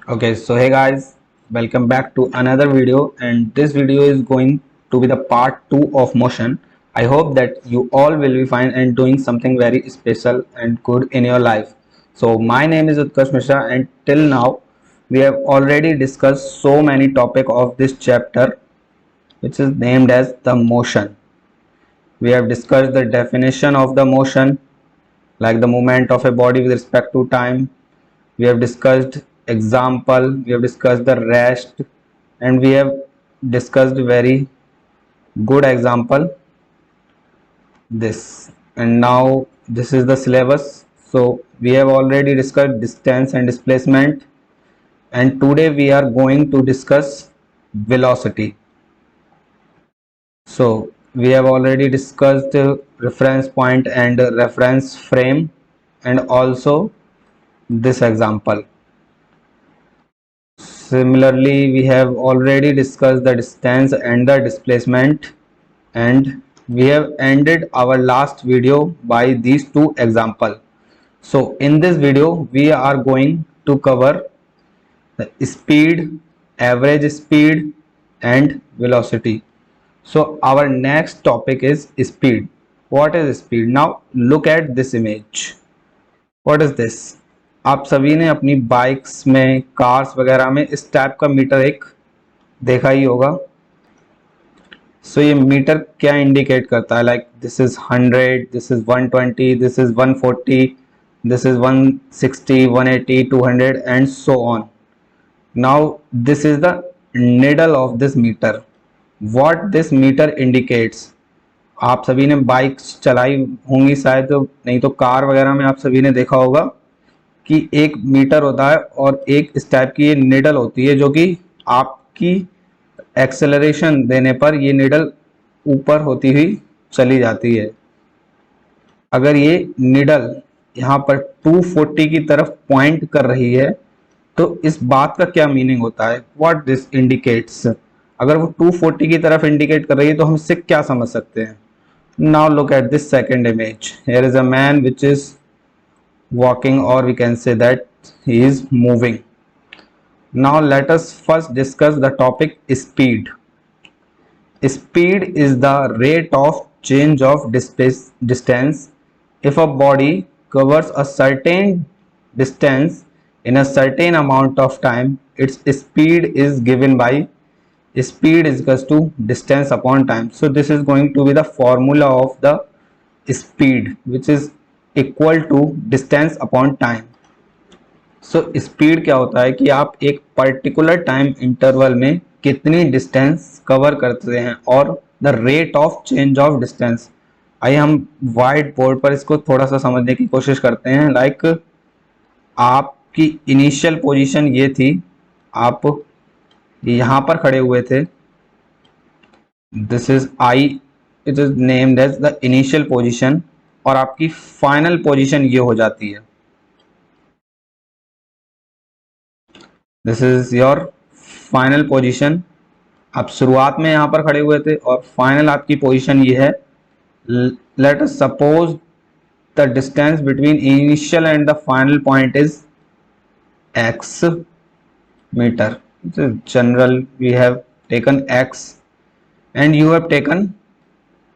Okay, so hey guys, welcome back to another video, and this video is going to be the part 2 of motion. I hope that you all will be fine and doing something very special and good in your life. So my name is Utkarsh Mishra, and till now we have already discussed so many topic of this chapter, which is named as the motion. We have discussed the definition of the motion, like the movement of a body with respect to time. We have discussed example, we have discussed the rest, and we have discussed very good example this. And now this is the syllabus. So we have already discussed distance and displacement, and today we are going to discuss velocity. So we have already discussed reference point and reference frame, and also this example. Similarly, we have already discussed the distance and the displacement, and we have ended our last video by these two examples. So in this video, we are going to cover the speed, average speed and velocity. So our next topic is speed. What is speed? Now look at this image. What is this? आप सभी ने अपनी bikes में, cars वगैरह में इस type का metre एक देखा ही होगा. सो ये मीटर क्या इंडिकेट करता है? Like this is 100, this is 120, this is 140, this is 160, 180, 200 and so on. Now this is the needle of this meter. What this meter indicates? आप सभी ने बाइक्स चलाई होंगी शायद, तो नहीं तो कार वगैरह में आप सभी ने देखा होगा कि एक मीटर होता है और एक इस टाइप की ये निडल होती है, जो कि आपकी एक्सेलरेशन देने पर ये निडल ऊपर होती हुई चली जाती है. अगर ये निडल यहाँ पर 240 की तरफ पॉइंट कर रही है तो इस बात का क्या मीनिंग होता है? What this indicates? अगर वो 240 की तरफ इंडिकेट कर रही है तो हम इससे क्या समझ सकते हैं? Now look at this second image. Here is a man which is walking, or we can say that he is moving. Now let us first discuss the topic speed. Speed is the rate of change of distance. If a body covers a certain distance in a certain amount of time, its speed is given by speed is equals to distance upon time. So this is going to be the formula of the speed, which is equal to distance upon time. So speed क्या होता है कि आप एक particular time interval में कितनी distance cover करते हैं, और the rate of change of distance. आइए हम वाइट बोर्ड पर इसको थोड़ा सा समझने की कोशिश करते हैं. लाइक आपकी इनिशियल पोजीशन ये थी, आप यहाँ पर खड़े हुए थे. This is I, it is named as the initial position, और आपकी फाइनल पोजीशन ये हो जाती है. This is your final position. आप शुरुआत में यहाँ पर खड़े हुए थे और फाइनल आपकी पोजीशन ये है. Let us suppose the distance between initial and the final point is x meter. General we have taken x and you have taken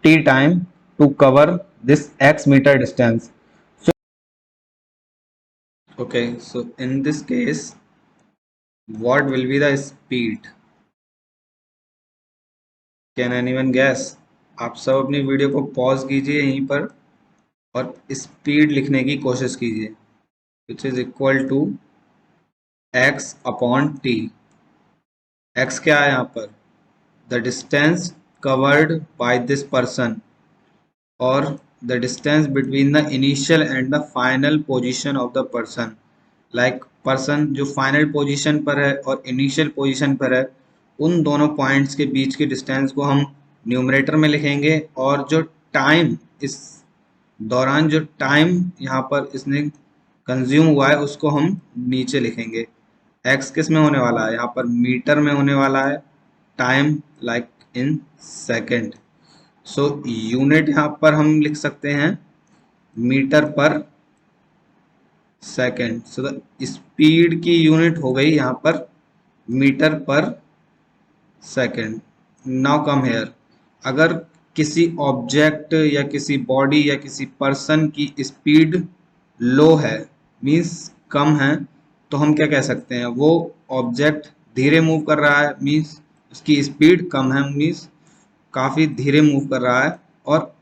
t time to cover this x meter distance. So okay, so in this case what will be the speed? Can anyone guess? आप सब अपनी video को pause कीजिए यहीं पर और speed लिखने की कोशिश कीजिए, which is equal to x upon T. x क्या है यहाँ पर? The distance covered by this person, और the distance between the initial and the final position of the person. Like person जो फाइनल पोजीशन पर है और इनिशियल पोजीशन पर है, उन दोनों पॉइंट्स के बीच की डिस्टेंस को हम न्यूमरेटर में लिखेंगे, और जो टाइम इस दौरान जो टाइम यहाँ पर इसने कंज्यूम हुआ है उसको हम नीचे लिखेंगे. x किस में होने वाला है? यहाँ पर मीटर में होने वाला है. Time like in second. So unit यहाँ पर हम लिख सकते हैं मीटर पर सेकेंड। सो द स्पीड की यूनिट हो गई यहाँ पर मीटर पर सेकेंड। नाउ कम हेयर, अगर किसी ऑब्जेक्ट या किसी बॉडी या किसी पर्सन की स्पीड लो है, मीन्स कम है, तो हम क्या कह सकते हैं, वो ऑब्जेक्ट धीरे मूव कर रहा है, मीन्स उसकी स्पीड कम है, मीन्स काफ़ी धीरे मूव कर रहा है। और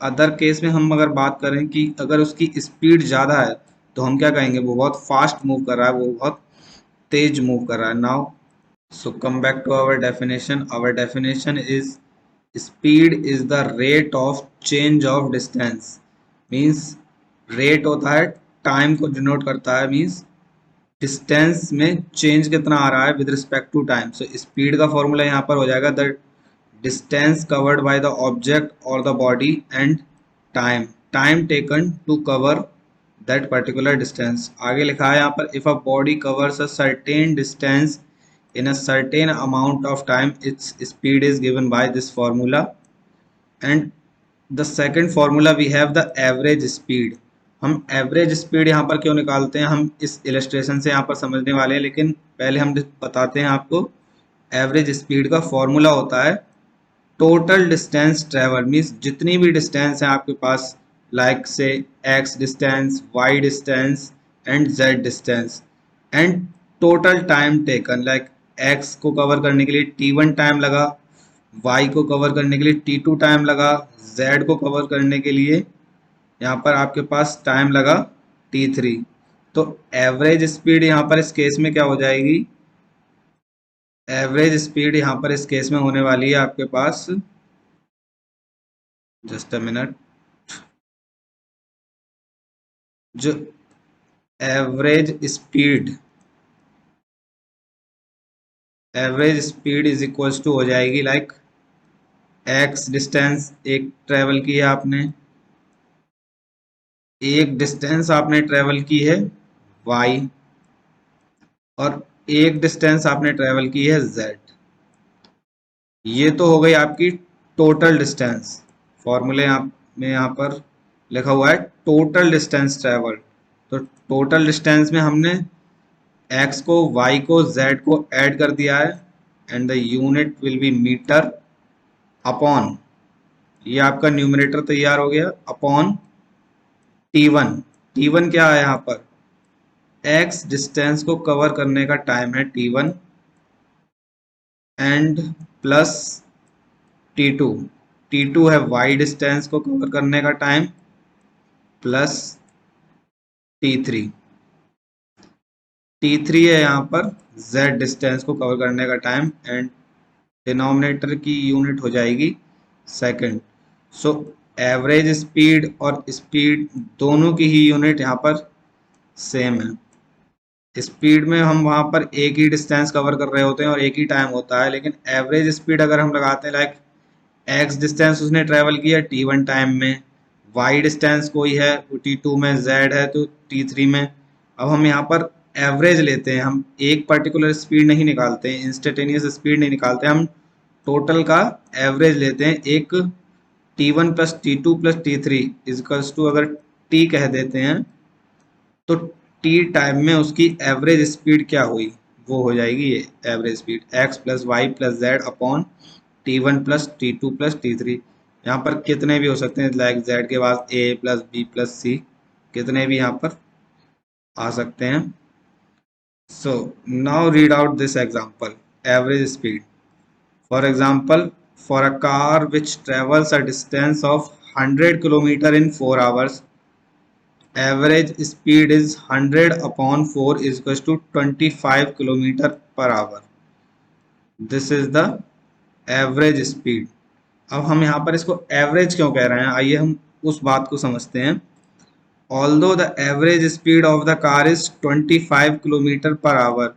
अदर केस में हम अगर बात करें कि अगर उसकी स्पीड ज़्यादा है, तो हम क्या कहेंगे, वो बहुत फास्ट मूव कर रहा है, वो बहुत तेज मूव कर रहा है। Now so come back to our definition. Our definition is speed is the rate of change of distance. Means rate होता है टाइम को डिनोट करता है, मीन्स डिस्टेंस में चेंज कितना आ रहा है with respect to time. So speed का फॉर्मूला यहाँ पर हो जाएगा the distance covered by the object और the body and time taken to cover that particular distance. आगे लिखा है यहाँ पर if a body covers a certain distance in a certain amount of time, its speed is given by this formula. And the second formula we have the average speed. हम average speed यहाँ पर क्यों निकालते हैं, हम इस illustration से यहाँ पर समझने वाले हैं, लेकिन पहले हम बताते हैं आपको। एवरेज स्पीड का फॉर्मूला होता है टोटल डिस्टेंस ट्रेवल, मीन्स जितनी भी डिस्टेंस है आपके पास, लाइक से x distance, y distance and z distance, and total time taken, like x को कवर करने के लिए t1 टाइम लगा, वाई को कवर करने के लिए t2 टाइम लगा, जेड को कवर करने के लिए यहाँ पर आपके पास टाइम लगा t3। तो एवरेज स्पीड यहाँ पर इस केस में क्या हो जाएगी, एवरेज स्पीड यहाँ पर इस केस में होने वाली है आपके पास, जस्ट अ मिनट, जो average speed is equals to हो जाएगी लाइक एक्स डिस्टेंस एक ट्रेवल की है आपने, एक डिस्टेंस आपने ट्रेवल की है वाई, और एक डिस्टेंस आपने ट्रेवल की है जेड। ये तो हो गई आपकी टोटल डिस्टेंस। फॉर्मूले में यहाँ पर लिखा हुआ है टोटल डिस्टेंस ट्रेवल। तो टोटल डिस्टेंस में हमने एक्स को, वाई को, जेड को ऐड कर दिया है, and the unit will be metre upon, ये आपका न्यूमरेटर तैयार हो गया, अपॉन t1। t1 क्या है यहाँ पर, x डिस्टेंस को कवर करने का टाइम है t1, and plus t2। t2 है y डिस्टेंस को कवर करने का टाइम, प्लस t3। t3 है यहाँ पर z डिस्टेंस को कवर करने का टाइम, एंड डिनोमिनेटर की यूनिट हो जाएगी सेकंड। सो एवरेज स्पीड और स्पीड दोनों की ही यूनिट यहाँ पर सेम है। स्पीड में हम वहाँ पर एक ही डिस्टेंस कवर कर रहे होते हैं और एक ही टाइम होता है, लेकिन एवरेज स्पीड अगर हम लगाते हैं, लाइक एक्स डिस्टेंस उसने ट्रेवल किया t1 टाइम में, वाई डिस्टेंस कोई है वो t2 में, जेड है तो t3 में। अब हम यहाँ पर एवरेज लेते हैं, हम एक पर्टिकुलर स्पीड नहीं निकालते हैं, इंस्टेंटेनियस स्पीड नहीं निकालते, हम टोटल का एवरेज लेते हैं। एक t1 plus t2 plus t3 is equals to अगर t कह देते हैं, तो t टाइम में उसकी एवरेज स्पीड क्या हुई, वो हो जाएगी ये average speed x plus y plus z upon t1 plus t2 plus t3। यहाँ पर कितने भी हो सकते हैं, लाइक z के बाद a plus b plus c, कितने भी यहाँ पर आ सकते हैं। So now read out this example, average speed. For example, for a car which travels a distance of 100 km in 4 hours, average speed is 100 upon 4 is equals to 25 km per hour. This is the average speed. अब हम यहाँ पर इसको average क्यों कह रहे हैं, आइए हम उस बात को समझते हैं। Although the average speed of the car is 25 km per hour,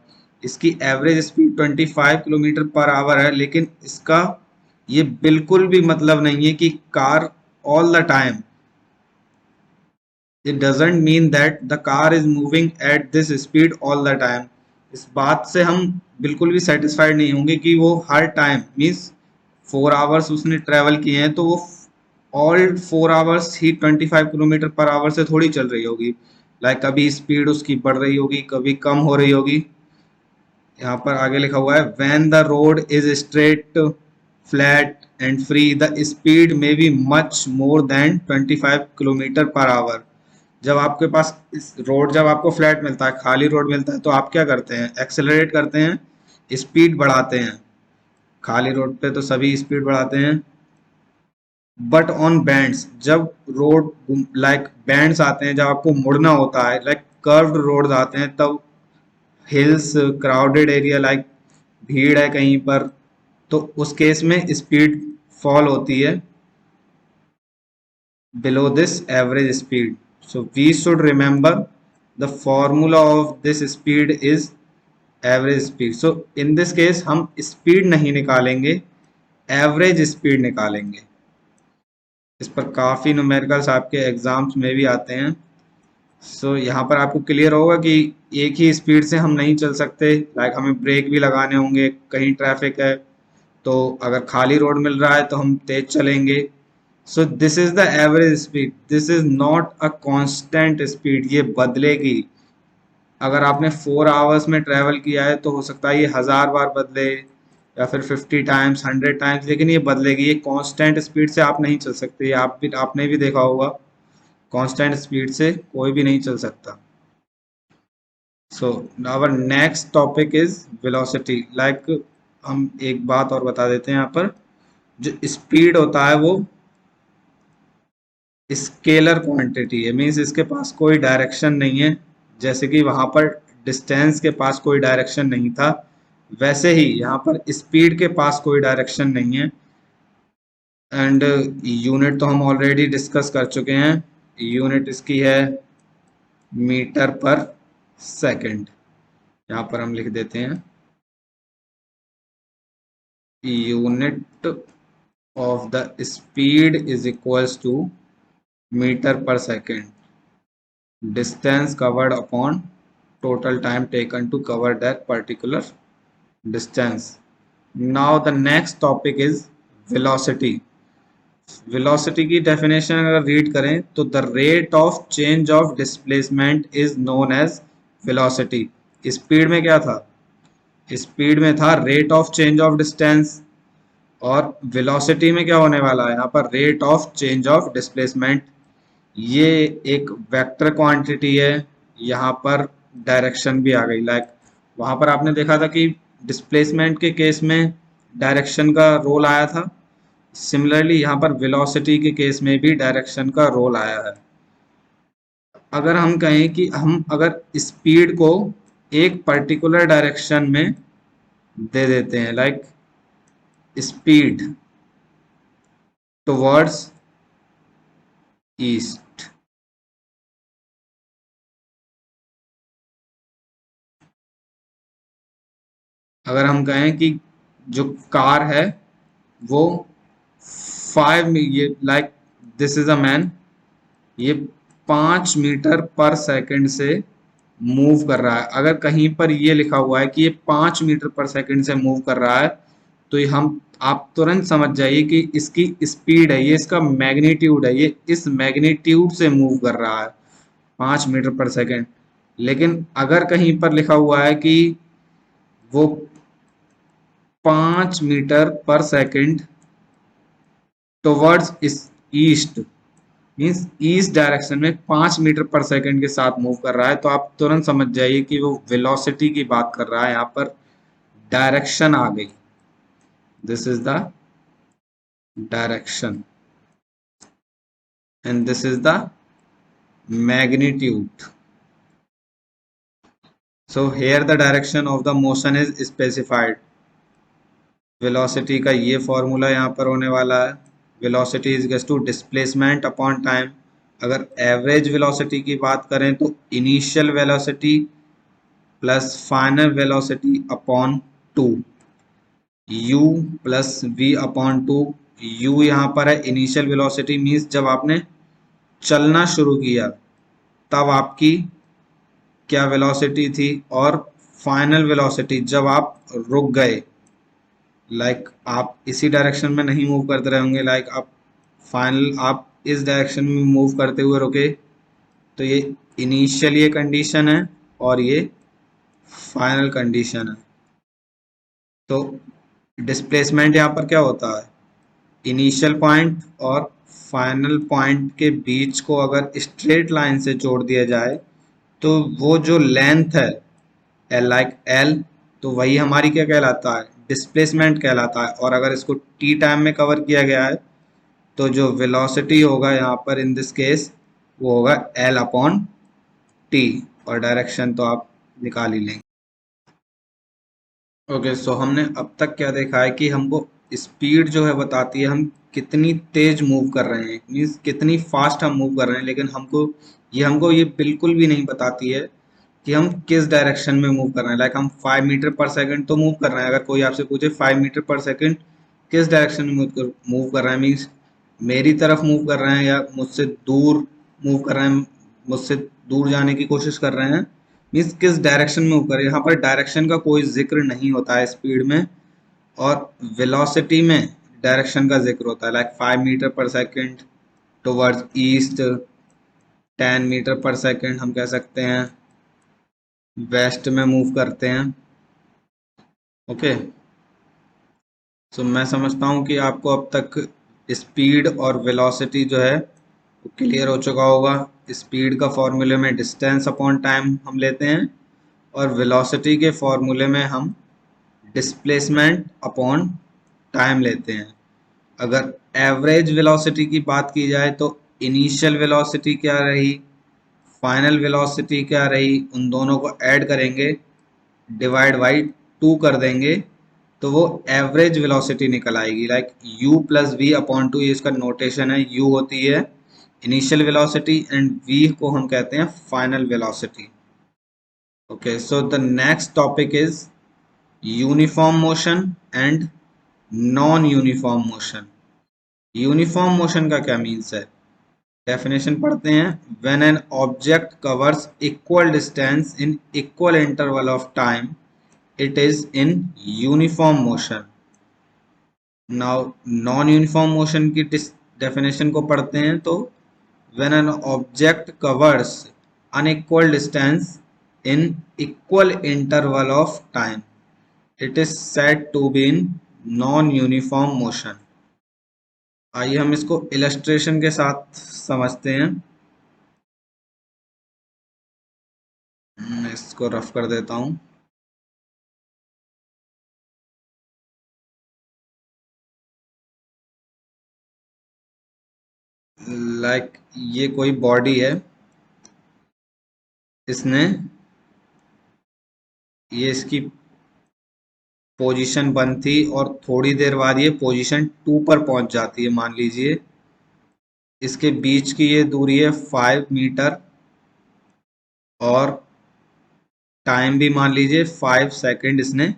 इसकी average speed 25 kilometre per our है, लेकिन इसका ये बिल्कुल भी मतलब नहीं है कि car all the time, it doesn't mean that the car is moving at this speed all the time. इस बात से हम बिल्कुल भी सेटिस्फाइड नहीं होंगे कि वो हर टाइम, मीन्स 4 आवर्स उसने ट्रेवल किए हैं तो वो all 4 hours he 25 kilometre per our से थोड़ी चल रही होगी। लाइक कभी स्पीड उसकी बढ़ रही होगी, कभी कम हो रही होगी। यहाँ पर आगे लिखा हुआ है when the road is straight flat and free the speed में be much more than 25 kilometre per hour. जब आपके पास इस रोड, जब आपको फ्लैट मिलता है, खाली रोड मिलता है, तो आप क्या करते हैं? एक्सेलरेट करते हैं, स्पीड बढ़ाते हैं। खाली रोड पे तो सभी स्पीड बढ़ाते हैं। बट ऑन बैंड्स, जब रोड लाइक बैंड्स आते हैं, जब आपको मुड़ना होता है, लाइक कर्व्ड रोड आते हैं, तब हिल्स, क्राउडेड एरिया, लाइक भीड़ है कहीं पर, तो उस केस में स्पीड फॉल होती है below this average speed. So we should remember the formula of this speed is average speed. So in this case हम speed नहीं निकालेंगे, average speed निकालेंगे। इस पर काफ़ी न्यूमेरिकल्स आपके एग्जाम्स में भी आते हैं। सो यहाँ पर आपको क्लियर होगा कि एक ही स्पीड से हम नहीं चल सकते, लाइक हमें ब्रेक भी लगाने होंगे, कहीं ट्रैफिक है तो अगर खाली रोड मिल रहा है तो हम तेज चलेंगे। So this is the average speed, this is not a constant speed, ये बदलेगी। अगर आपने 4 आवर्स में ट्रेवल किया है तो हो सकता है ये 1000 बार बदले, या फिर 50 टाइम्स, 100 टाइम्स, लेकिन ये बदलेगी। ये कांस्टेंट स्पीड से आप नहीं चल सकते, ये आपने भी देखा होगा, कांस्टेंट स्पीड से कोई भी नहीं चल सकता। So our next topic is velocity. Like हम एक बात और बता देते हैं यहाँ पर, जो स्पीड होता है वो स्केलर क्वांटिटी है, मीन्स इसके पास कोई डायरेक्शन नहीं है। जैसे कि वहां पर डिस्टेंस के पास कोई डायरेक्शन नहीं था, वैसे ही यहाँ पर स्पीड के पास कोई डायरेक्शन नहीं है। एंड यूनिट तो हम ऑलरेडी डिस्कस कर चुके हैं, यूनिट इसकी है मीटर पर सेकंड। यहाँ पर हम लिख देते हैं unit of the speed is equals to metre per second, distance covered upon total time taken to cover that particular distance. Now the next topic is velocity. Velocity की definition अगर read करें तो the rate of change of displacement is known as velocity. Speed में क्या था? Speed में था rate of change of distance, और velocity में क्या होने वाला है यहाँ पर? rate of change of displacement। ये एक वेक्टर क्वांटिटी है, यहाँ पर डायरेक्शन भी आ गई। लाइक वहां पर आपने देखा था कि डिस्प्लेसमेंट के केस में डायरेक्शन का रोल आया था, सिमिलरली यहाँ पर वेलोसिटी के केस में भी डायरेक्शन का रोल आया है। अगर हम कहें कि हम अगर स्पीड को एक पर्टिकुलर डायरेक्शन में दे देते हैं, लाइक स्पीड टुवर्ड्स ईस्ट, अगर हम कहें कि जो कार है वो 5, ये like this is a man, ये 5 मीटर पर सेकंड से मूव कर रहा है। अगर कहीं पर ये लिखा हुआ है कि ये 5 मीटर पर सेकंड से मूव कर रहा है, तो ये हम आप तुरंत समझ जाइए कि इसकी स्पीड है, ये इसका मैग्नीट्यूड है, ये इस मैग्नीट्यूड से मूव कर रहा है 5 मीटर पर सेकंड। लेकिन अगर कहीं पर लिखा हुआ है कि वो 5 metre per second towards east, means east direction में 5 मीटर पर सेकंड के साथ मूव कर रहा है, तो आप तुरंत समझ जाइए कि वो वेलोसिटी की बात कर रहा है। यहाँ पर डायरेक्शन आ गई, this is the direction and this is the magnitude. So here the direction of the motion is specified. Velocity का ये फॉर्मूला यहाँ पर होने वाला है, velocity is equals to displacement upon time. अगर एवरेज वेलोसिटी की बात करें तो initial velocity plus final velocity upon 2, u plus v upon 2। u यहाँ पर है इनिशियल वेलोसिटी, मीन्स जब आपने चलना शुरू किया तब आपकी क्या वेलोसिटी थी, और फाइनल वेलोसिटी जब आप रुक गए, लाइक आप इसी डायरेक्शन में नहीं मूव करते रहेंगे, लाइक आप फाइनल आप इस डायरेक्शन में मूव करते हुए रुके, तो ये इनिशियल ये कंडीशन है और ये फाइनल कंडीशन है। तो डिस्प्लेसमेंट यहाँ पर क्या होता है, इनिशियल पॉइंट और फाइनल पॉइंट के बीच को अगर स्ट्रेट लाइन से जोड़ दिया जाए तो वो जो लेंथ है एल, लाइक एल, तो वही हमारी क्या कहलाता है, डिस्प्लेसमेंट कहलाता है। और अगर इसको टी टाइम में कवर किया गया है तो जो वेलोसिटी होगा यहाँ पर इन दिस केस वो होगा एल अपॉन टी, और डायरेक्शन तो आप निकाल ही लेंगे। ओके, सो हमने अब तक क्या देखा है कि हमको स्पीड जो है बताती है हम कितनी तेज मूव कर रहे हैं, मीन्स कितनी फास्ट हम मूव कर रहे हैं, लेकिन हमको ये बिल्कुल भी नहीं बताती है कि हम किस डायरेक्शन में मूव कर रहे हैं। लाइक हम 5 मीटर पर सेकंड तो मूव कर रहे हैं, अगर कोई आपसे पूछे 5 मीटर पर सेकंड किस डायरेक्शन में मूव कर रहे हैं, मीन्स मेरी तरफ मूव कर रहे हैं या मुझसे दूर मूव कर रहे हैं, मुझसे दूर जाने की कोशिश कर रहे हैं, मीन्स किस डायरेक्शन में मूव कर रहे हैं। यहाँ पर डायरेक्शन का कोई जिक्र नहीं होता है स्पीड में, और वेलोसिटी में डायरेक्शन का जिक्र होता है। Like 5 metre per second towards east, 10 metre per second हम कह सकते हैं वेस्ट में मूव करते हैं। ओके, सो मैं समझता हूँ कि आपको अब तक स्पीड और वेलोसिटी जो है वो क्लियर हो चुका होगा। स्पीड का फॉर्मूले में डिस्टेंस अपॉन टाइम हम लेते हैं, और वेलोसिटी के फॉर्मूले में हम डिस्प्लेसमेंट अपॉन टाइम लेते हैं। अगर एवरेज वेलोसिटी की बात की जाए तो इनिशियल वेलोसिटी क्या रही, फाइनल वेलोसिटी क्या रही, उन दोनों को ऐड करेंगे, डिवाइड बाई 2 कर देंगे, तो वो एवरेज वेलोसिटी निकल आएगी। Like u plus v upon two, ये इसका नोटेशन है, u होती है इनिशियल वेलोसिटी एंड v को हम कहते हैं final velocity. Okay, so the next topic is uniform motion and non uniform motion. Uniform motion का क्या मीन्स है, डेफिनेशन पढ़ते हैं। When an object covers equal distance in equal interval of time it is in uniform motion. Now non uniform motion की definition को पढ़ते हैं, तो when an object covers unequal distance in equal interval of time it is said to be in non uniform motion. आइए हम इसको illustration के साथ समझते हैं। मैं इसको रफ कर देता हूँ। लाइक ये कोई बॉडी है, इसने ये इसकी पोजीशन 1 थी और थोड़ी देर बाद ये पोजीशन 2 पर पहुंच जाती है। मान लीजिए इसके बीच की ये दूरी है 5 मीटर, और टाइम भी मान लीजिए 5 सेकंड इसने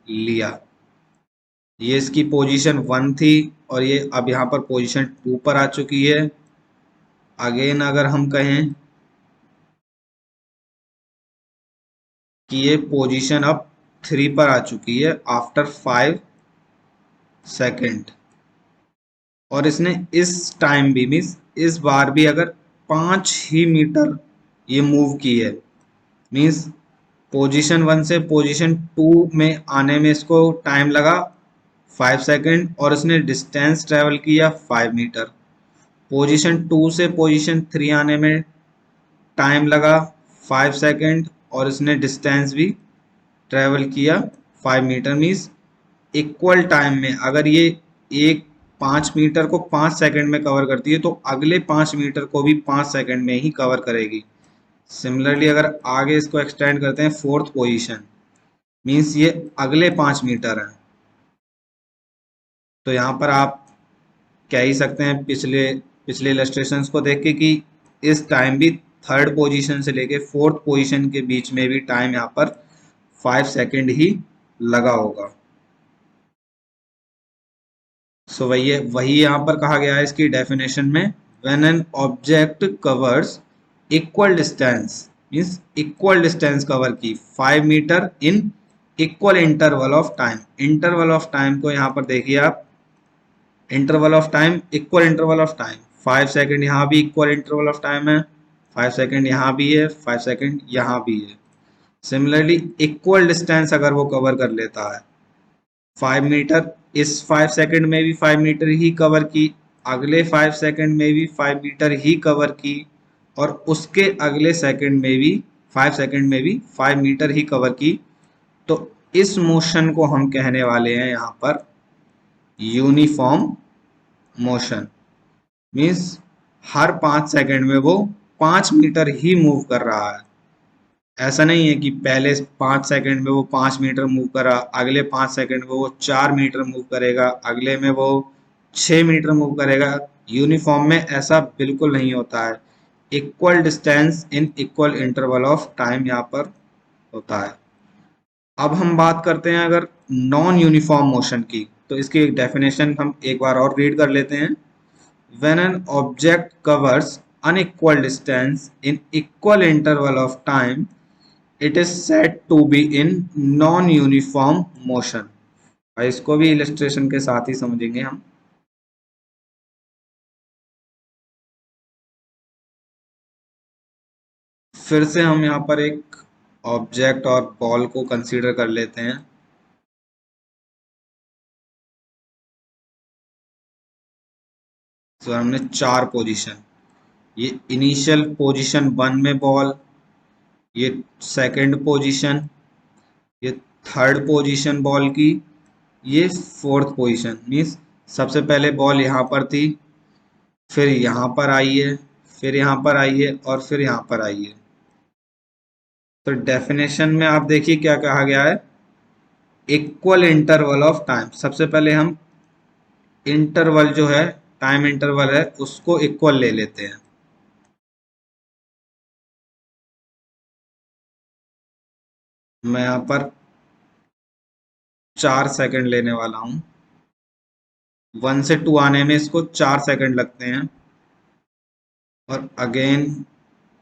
लिया। ये इसकी पोजीशन 1 थी और ये अब यहाँ पर पोजीशन 2 पर आ चुकी है। अगेन अगर हम कहें कि ये पोजीशन अब 3 पर आ चुकी है आफ्टर 5 सेकंड, और इसने इस टाइम भी मीन्स इस बार भी अगर 5 ही मीटर ये मूव की है, मीन्स पोजीशन 1 से पोजीशन 2 में आने में इसको टाइम लगा 5 सेकंड, और इसने डिस्टेंस ट्रेवल किया 5 मीटर। पोजीशन 2 से पोजीशन 3 आने में टाइम लगा 5 सेकंड, और इसने डिस्टेंस भी ट्रेवल किया 5 मीटर। मीन्स इक्वल टाइम में अगर ये एक 5 मीटर को 5 सेकंड में कवर करती है तो अगले 5 मीटर को भी 5 सेकंड में ही कवर करेगी। सिमिलरली अगर आगे इसको एक्सटेंड करते हैं, फोर्थ पोजीशन मीन्स ये अगले 5 मीटर है, तो यहाँ पर आप कह ही सकते हैं पिछले पिछले इलस्ट्रेशंस को देख के कि इस टाइम भी थर्ड पोजीशन से लेके फोर्थ पोजीशन के बीच में भी टाइम यहाँ पर 5 सेकंड ही लगा होगा। सो वही यहाँ पर कहा गया है इसकी डेफिनेशन में, when an object covers equal distance, means equal distance cover की 5 metre in equal interval of time. Interval of time को यहाँ पर देखिए आप, interval of time equal interval of time 5 second, यहाँ भी इक्वल इंटरवल ऑफ टाइम है। 5 second यहाँ भी है, 5 सेकंड यहाँ भी है। सिमिलरली इक्वल डिस्टेंस अगर वो कवर कर लेता है, 5 मीटर इस 5 सेकंड में भी 5 मीटर ही कवर की, अगले 5 सेकंड में भी 5 मीटर ही कवर की, और उसके अगले सेकंड में भी 5 सेकंड में भी 5 मीटर ही कवर की, तो इस मोशन को हम कहने वाले हैं यहाँ पर यूनिफॉर्म मोशन। मीन्स हर 5 सेकंड में वो 5 मीटर ही मूव कर रहा है। ऐसा नहीं है कि पहले 5 सेकंड में वो 5 मीटर मूव करा, अगले 5 सेकंड में वो 4 मीटर मूव करेगा, अगले में वो 6 मीटर मूव करेगा। यूनिफॉर्म में ऐसा बिल्कुल नहीं होता है। Equal distance in equal interval of time यहाँ पर होता है। अब हम बात करते हैं अगर नॉन यूनिफॉर्म मोशन की, तो इसकी एक डेफिनेशन हम एक बार और रीड कर लेते हैं। When an object covers unequal distance in equal interval of time, it is said to be in non-uniform motion। और इसको भी इलिस्ट्रेशन के साथ ही समझेंगे हम। फिर से हम यहाँ पर एक ऑब्जेक्ट और बॉल को कंसीडर कर लेते हैं। तो हमने 4 पोजीशन, ये इनिशियल पोजीशन 1 में बॉल, ये सेकंड पोजीशन, ये थर्ड पोजीशन बॉल की, ये फोर्थ पोजीशन। मीन्स सबसे पहले बॉल यहाँ पर थी, फिर यहाँ पर आई है, फिर यहाँ पर आई है, और फिर यहाँ पर आई है। तो डेफिनेशन में आप देखिए क्या कहा गया है, इक्वल इंटरवल ऑफ टाइम। सबसे पहले हम इंटरवल जो है, टाइम इंटरवल है, उसको इक्वल ले लेते हैं। मैं यहाँ पर 4 सेकंड लेने वाला हूँ। 1 से 2 आने में इसको 4 सेकंड लगते हैं, और अगेन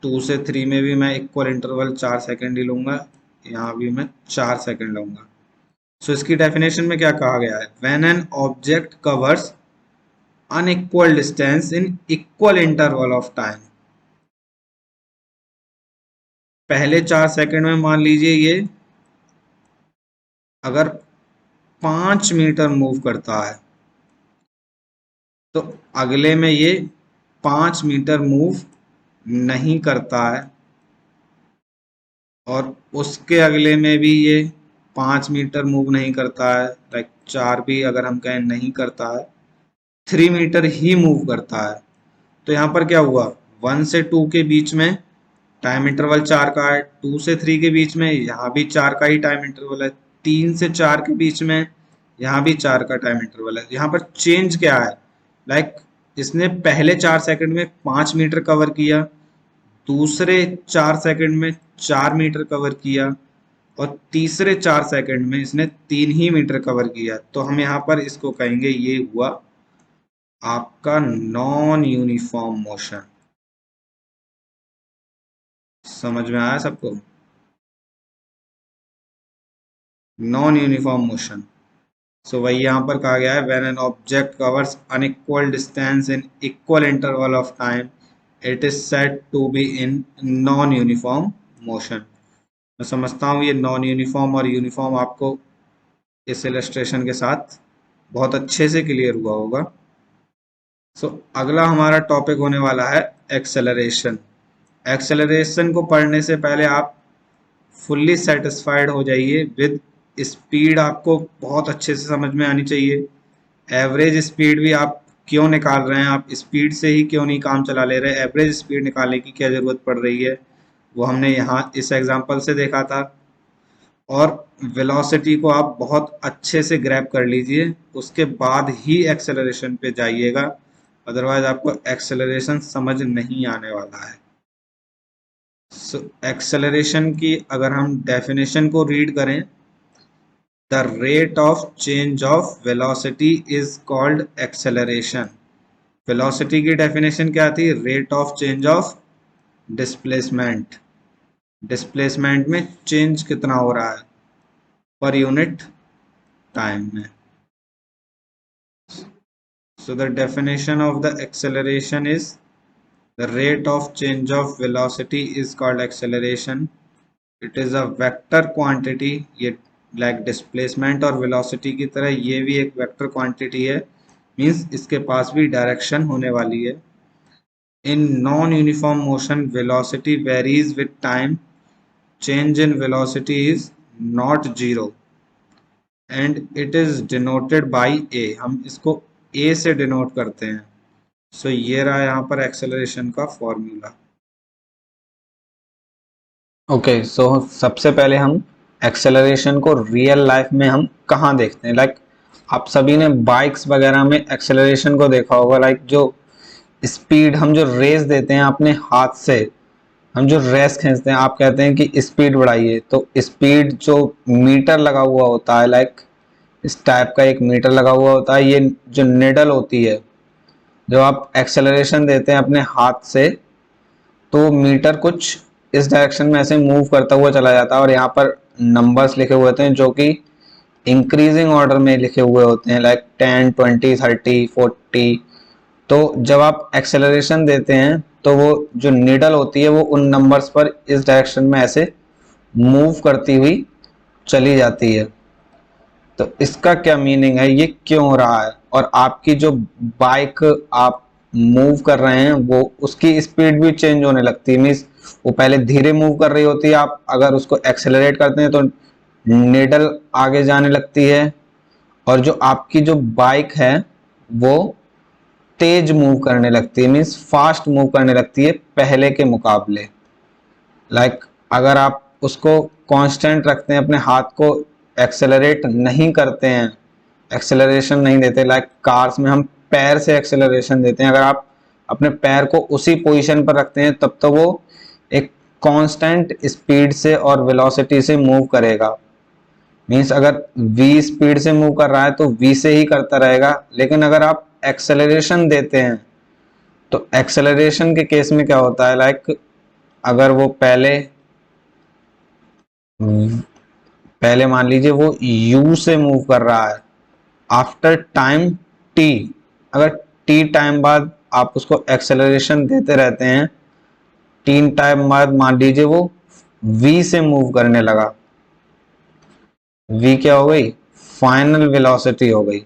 2 से 3 में भी मैं इक्वल इंटरवल 4 सेकंड ही लूंगा, यहाँ भी मैं 4 सेकंड लूंगा। सो इसकी डेफिनेशन में क्या कहा गया है, when an object covers unequal distance in equal interval of time. पहले 4 सेकंड में मान लीजिए ये अगर 5 मीटर मूव करता है, तो अगले में ये 5 मीटर मूव नहीं करता है, और उसके अगले में भी ये 5 मीटर मूव नहीं करता है, लाइक 4 भी अगर हम कहें नहीं करता है, 3 मीटर ही मूव करता है। तो यहाँ पर क्या हुआ, 1 से 2 के बीच में टाइम इंटरवल 4 का है, 2 से 3 के बीच में यहाँ भी 4 का ही टाइम इंटरवल है, 3 से 4 के बीच में यहाँ भी 4 का टाइम इंटरवल है। यहाँ पर चेंज क्या है, लाइक इसने पहले 4 सेकंड में 5 मीटर कवर किया, दूसरे 4 सेकंड में 4 मीटर कवर किया, और तीसरे 4 सेकंड में इसने 3 ही मीटर कवर किया। तो हम यहाँ पर इसको कहेंगे ये हुआ आपका नॉन यूनिफॉर्म मोशन। समझ में आया सबको, नॉन यूनिफॉर्म मोशन। सो वही यहाँ पर कहा गया है, when an object covers unequal distance in equal interval of time, it is said to be in non uniform motion. मैं समझता हूँ ये नॉन यूनिफॉर्म और यूनिफॉर्म आपको इस इलस्ट्रेशन के साथ बहुत अच्छे से क्लियर हुआ होगा। सो अगला हमारा टॉपिक होने वाला है एक्सेलरेशन। एक्सेलरेशन को पढ़ने से पहले आप फुल्ली सेटिस्फाइड हो जाइए विद स्पीड। आपको बहुत अच्छे से समझ में आनी चाहिए। एवरेज स्पीड भी आप क्यों निकाल रहे हैं, आप स्पीड से ही क्यों नहीं काम चला ले रहे, एवरेज स्पीड निकालने की क्या ज़रूरत पड़ रही है, वो हमने यहाँ इस एग्जांपल से देखा था। और वेलोसिटी को आप बहुत अच्छे से ग्रैब कर लीजिए, उसके बाद ही एक्सेलरेशन पे जाइएगा, अदरवाइज आपको एक्सेलरेशन समझ नहीं आने वाला है। सो एक्सेलरेशन की अगर हम डेफिनेशन को रीड करें, the rate of change of velocity is called acceleration. Velocity की डेफिनेशन क्या थी, rate of change of displacement. Displacement में चेंज कितना हो रहा है पर यूनिट टाइम में। So the definition of the acceleration is The rate of change of velocity is called acceleration. It is a vector quantity. ये like displacement और velocity की तरह ये भी एक vector quantity है, means इसके पास भी direction होने वाली है. In non-uniform motion, velocity varies with time. Change in velocity is not zero and it is denoted by a. हम इसको a से denote करते हैं. So ये रहा यहाँ पर acceleration का formula. ओके सो सबसे पहले हम एक्सेलरेशन को रियल लाइफ में हम कहाँ देखते हैं. लाइक आप सभी ने बाइक्स वगैरह में एक्सेलरेशन को देखा होगा. लाइक जो स्पीड हम जो रेस देते हैं अपने हाथ से, हम जो रेस खींचते हैं, आप कहते हैं कि स्पीड बढ़ाइए, तो स्पीड जो मीटर लगा हुआ होता है, लाइक इस टाइप का एक मीटर लगा हुआ होता है. ये जो निडल होती है, जो आप एक्सेलरेशन देते हैं अपने हाथ से, तो मीटर कुछ इस डायरेक्शन में ऐसे मूव करता हुआ चला जाता है और यहाँ पर नंबर्स लिखे हुए होते हैं जो कि इंक्रीजिंग ऑर्डर में लिखे हुए होते हैं, लाइक 10, 20, 30, 40. तो जब आप एक्सेलरेशन देते हैं तो वो जो नीडल होती है वो उन नंबर्स पर इस डायरेक्शन में ऐसे मूव करती हुई चली जाती है. तो इसका क्या मीनिंग है, ये क्यों हो रहा है, और आपकी जो बाइक आप मूव कर रहे हैं वो उसकी स्पीड भी चेंज होने लगती है. मीन्स वो पहले धीरे मूव कर रही होती है, आप अगर उसको एक्सेलरेट करते हैं तो निडल आगे जाने लगती है, और जो आपकी जो बाइक है वो तेज मूव करने लगती है, मीन्स फास्ट मूव करने लगती है पहले के मुकाबले. लाइक अगर आप उसको कांस्टेंट रखते हैं, अपने हाथ को एक्सेलरेट नहीं करते हैं, एक्सेलरेशन नहीं देते, लाइक कार्स में हम पैर से एक्सेलरेशन देते हैं, अगर आप अपने पैर को उसी पोजीशन पर रखते हैं तब तो वो एक कांस्टेंट स्पीड से और वेलोसिटी से मूव करेगा. मीन्स अगर v स्पीड से मूव कर रहा है तो v से ही करता रहेगा. लेकिन अगर आप एक्सेलरेशन देते हैं तो एक्सेलरेशन के केस में क्या होता है, लाइक अगर वो पहले मान लीजिए वो u से मूव कर रहा है, आफ्टर टाइम t, अगर t टाइम बाद आप उसको एक्सेलरेशन देते रहते हैं, 3 टाइम बाद मान लीजिए वो v से मूव करने लगा, v क्या हो गई, फाइनल वेलोसिटी हो गई.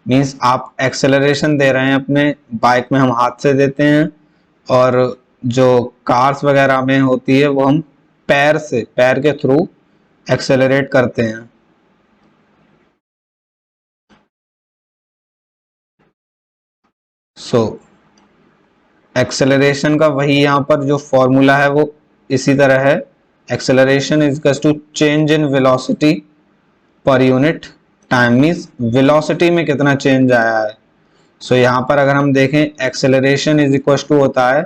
मीन्स आप एक्सेलरेशन दे रहे हैं अपने बाइक में, हम हाथ से देते हैं, और जो कार्स वगैरह में होती है वो हम पैर के थ्रू एक्सेलरेट करते हैं. सो एक्सेलरेशन का वही यहाँ पर जो फॉर्मूला है वो इसी तरह है. Acceleration is equal to change in velocity per unit time. Means velocity में कितना चेंज आया है. सो यहाँ पर अगर हम देखें, एक्सेलरेशन इज इक्वल टू होता है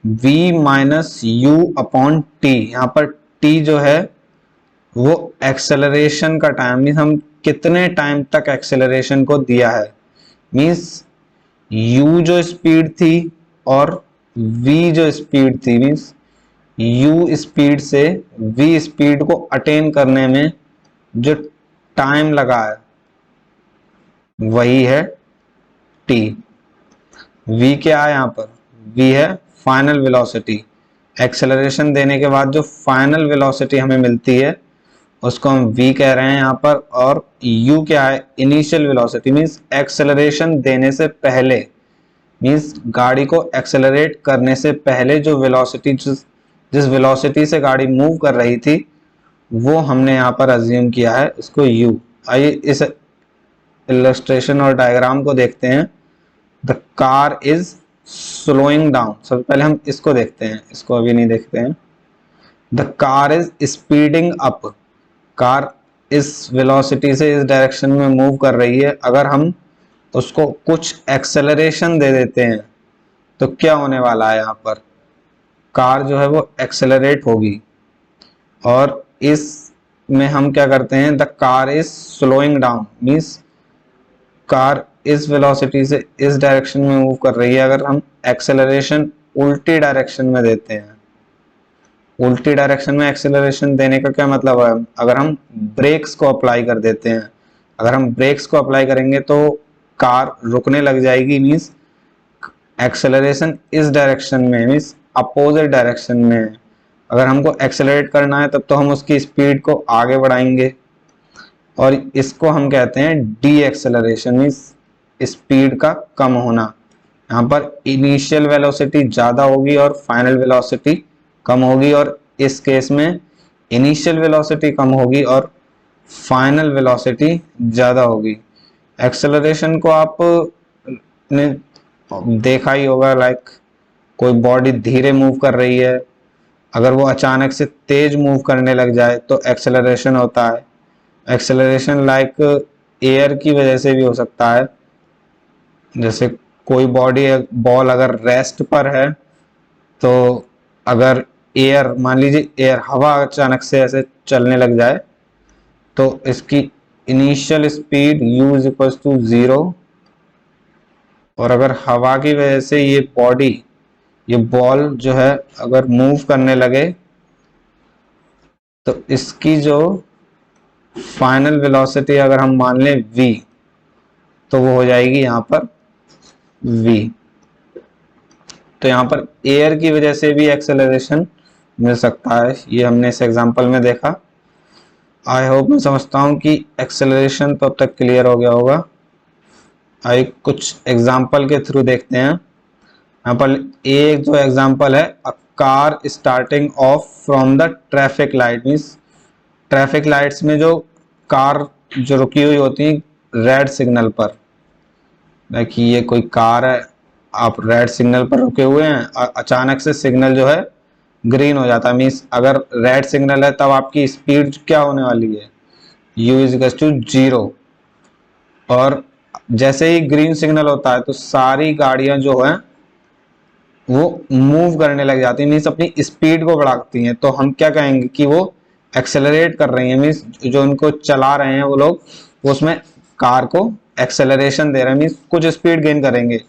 v minus you upon T. यहाँ पर t जो है वो एक्सेलरेशन का टाइम, मीन्स हम कितने टाइम तक एक्सेलरेशन को दिया है. मीन्स u जो स्पीड थी और v जो स्पीड थी, मीन्स u स्पीड से v स्पीड को अटेन करने में जो टाइम लगा है वही है t. v क्या है यहाँ पर, v है फाइनल वेलोसिटी. एक्सेलरेशन देने के बाद जो फाइनल वेलोसिटी हमें मिलती है उसको हम v कह रहे हैं यहाँ पर, और u क्या है, इनिशियल वेलोसिटी. मीन्स एक्सेलरेशन देने से पहले, मीन्स गाड़ी को एक्सेलरेट करने से पहले जो वेलोसिटी, जिस वेलोसिटी से गाड़ी मूव कर रही थी वो हमने यहाँ पर अज्यूम किया है उसको u. आइए इस इलस्ट्रेशन और डायग्राम को देखते हैं. The car is slowing down. सबसे पहले हम इसको देखते हैं, इसको अभी नहीं देखते हैं. The car is speeding up. Car इस वेलोसिटी से इस डायरेक्शन में मूव कर रही है. अगर हम उसको कुछ एक्सेलरेशन दे देते हैं तो क्या होने वाला है, यहाँ पर कार जो है वो एक्सेलरेट होगी, और इस में हम क्या करते हैं, the car is slowing down. Means car इस वेलोसिटी से इस डायरेक्शन में मूव कर रही है. अगर हम एक्सेलरेशन उल्टी डायरेक्शन में देते हैं, उल्टी डायरेक्शन में एक्सेलरेशन देने का क्या मतलब है, अगर हम ब्रेक्स को अप्लाई कर देते हैं, अगर हम ब्रेक्स को अप्लाई करेंगे तो कार रुकने लग जाएगी. मीन्स एक्सेलरेशन इस डायरेक्शन में मीन्स अपोजिट डायरेक्शन में है। अगर हमको एक्सेलरेट करना है तब तो हम उसकी स्पीड को आगे बढ़ाएंगे, और इसको हम कहते हैं डी एक्सेलरेशन, मीन्स स्पीड का कम होना। यहाँ पर इनिशियल वेलोसिटी ज़्यादा होगी और फाइनल वेलोसिटी कम होगी, और इस केस में इनिशियल वेलोसिटी कम होगी और फाइनल वेलोसिटी ज़्यादा होगी। एक्सेलरेशन को आप ने देखा ही होगा, लाइक कोई बॉडी धीरे मूव कर रही है, अगर वो अचानक से तेज मूव करने लग जाए तो एक्सेलरेशन होता है। एक्सेलरेशन लाइक एयर की वजह से भी हो सकता है, जैसे कोई बॉल अगर रेस्ट पर है तो अगर एयर, मान लीजिए एयर हवा अचानक से ऐसे चलने लग जाए तो इसकी initial speed u is equal to 0, और अगर हवा की वजह से ये बॉल जो है अगर मूव करने लगे तो इसकी जो फाइनल वेलोसिटी अगर हम मान लें v, तो वो हो जाएगी यहाँ पर v। तो यहाँ पर एयर की वजह से भी एक्सेलरेशन मिल सकता है, ये हमने इस एग्जांपल में देखा। आई होप, मैं समझता हूँ कि एक्सेलरेशन तो अब तक क्लियर हो गया होगा। आइए कुछ एग्जांपल के थ्रू देखते हैं। यहाँ पर एक जो एग्जांपल है, a car starting of from the traffic light, means traffic lights में जो कार जो रुकी हुई होती है रेड सिग्नल पर, देखिए ये कोई कार है, आप रेड सिग्नल पर रुके हुए हैं और अचानक से सिग्नल जो है ग्रीन हो जाता है, मीन्स अगर रेड सिग्नल है तब आपकी स्पीड क्या होने वाली है, u इज इक्वल टू 0, और जैसे ही ग्रीन सिग्नल होता है तो सारी गाड़ियां जो हैं वो मूव करने लग जाती है, मीन्स अपनी स्पीड को बढ़ाती हैं। तो हम क्या कहेंगे कि वो एक्सेलरेट कर रही हैं, मीन्स जो उनको चला रहे हैं वो लोग, उसमें कार को एक्सेलरेशन दे रहे हैं, मीन्स कुछ स्पीड गेन करेंगे।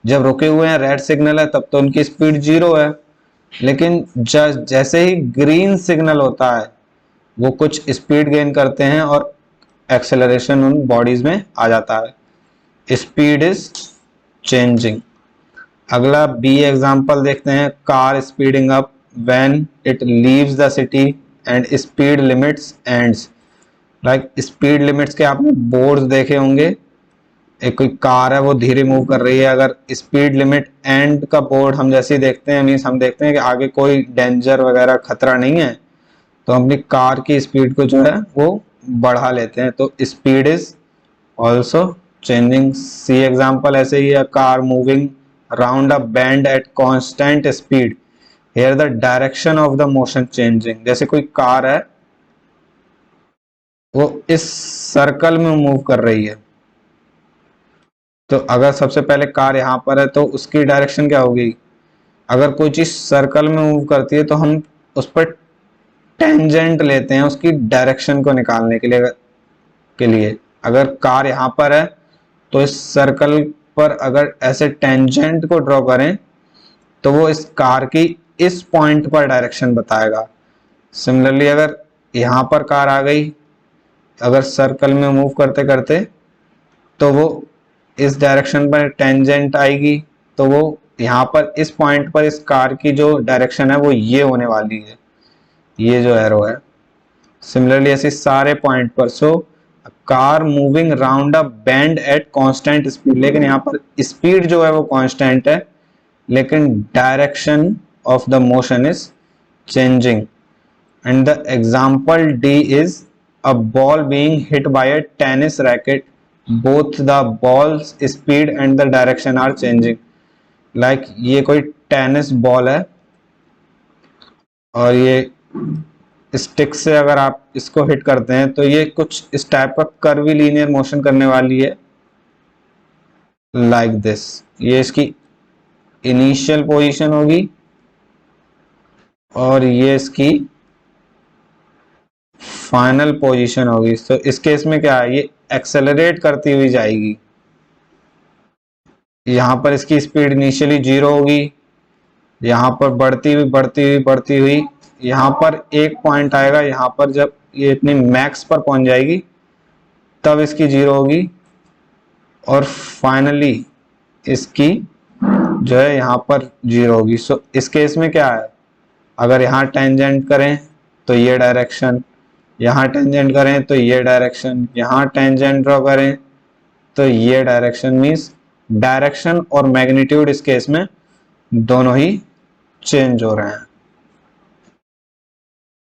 जब रुके हुए हैं रेड सिग्नल है तब तो उनकी स्पीड 0 है, लेकिन जैसे ही ग्रीन सिग्नल होता है वो कुछ स्पीड गेन करते हैं और एक्सेलरेशन उन बॉडीज में आ जाता है। Speed is changing. अगला बी एग्जांपल देखते हैं, car speeding up when it leaves the city and speed limits ends. Like speed limits के आपने बोर्ड्स देखे होंगे, एक कोई कार है वो धीरे मूव कर रही है, अगर स्पीड लिमिट एंड का बोर्ड हम जैसे ही देखते हैं, मीन्स हम देखते हैं कि आगे कोई डेंजर वगैरह खतरा नहीं है, तो हम अपनी कार की स्पीड को जो है वो बढ़ा लेते हैं। तो speed is also changing. See example ऐसे ही है, car moving around a bend at constant speed, here the direction of the motion changing. जैसे कोई कार है वो इस सर्कल में मूव कर रही है, तो अगर सबसे पहले कार यहाँ पर है तो उसकी डायरेक्शन क्या होगी, अगर कोई चीज सर्कल में मूव करती है तो हम उस पर टेंजेंट लेते हैं उसकी डायरेक्शन को निकालने के लिए अगर कार यहाँ पर है तो इस सर्कल पर अगर ऐसे टेंजेंट को ड्रॉ करें तो वो इस कार की इस पॉइंट पर डायरेक्शन बताएगा। सिमिलरली अगर यहाँ पर कार आ गई, अगर सर्कल में मूव करते करते, तो वो इस डायरेक्शन पर टेंजेंट आएगी, तो वो यहाँ पर इस पॉइंट पर इस कार की जो डायरेक्शन है वो ये होने वाली है, ये जो एरो है। सिमिलरली ऐसे सारे पॉइंट पर, so car moving round a bend at constant speed, लेकिन यहाँ पर स्पीड जो है वो कांस्टेंट है लेकिन direction of the motion is changing. And the example D is a ball being hit by a tennis racket, both the ball's speed and the direction are changing. Like ये कोई tennis ball है और ये stick से अगर आप इसको hit करते हैं तो ये कुछ इस टाइप का कर्वीलिनियर मोशन करने वाली है, लाइक दिस। ये इसकी इनिशियल पोजीशन होगी और ये इसकी फाइनल पोजीशन होगी। तो इस केस में क्या है, ये एक्सेलरेट करती हुई जाएगी। यहां पर इसकी स्पीड इनिशियली 0 होगी, यहां पर बढ़ती हुई बढ़ती हुई बढ़ती हुई, यहां पर एक पॉइंट आएगा, यहां पर जब ये इतनी मैक्स पर पहुंच जाएगी तब इसकी 0 होगी और फाइनली इसकी जो है यहाँ पर 0 होगी। सो इस केस में क्या है, अगर यहाँ टेंजेंट करें तो ये डायरेक्शन, यहाँ टेंजेंट करें तो ये डायरेक्शन, यहाँ टेंजेंट ड्रॉ करें तो ये डायरेक्शन, मीन्स डायरेक्शन और मैग्नीट्यूड इस केस में दोनों ही चेंज हो रहे हैं।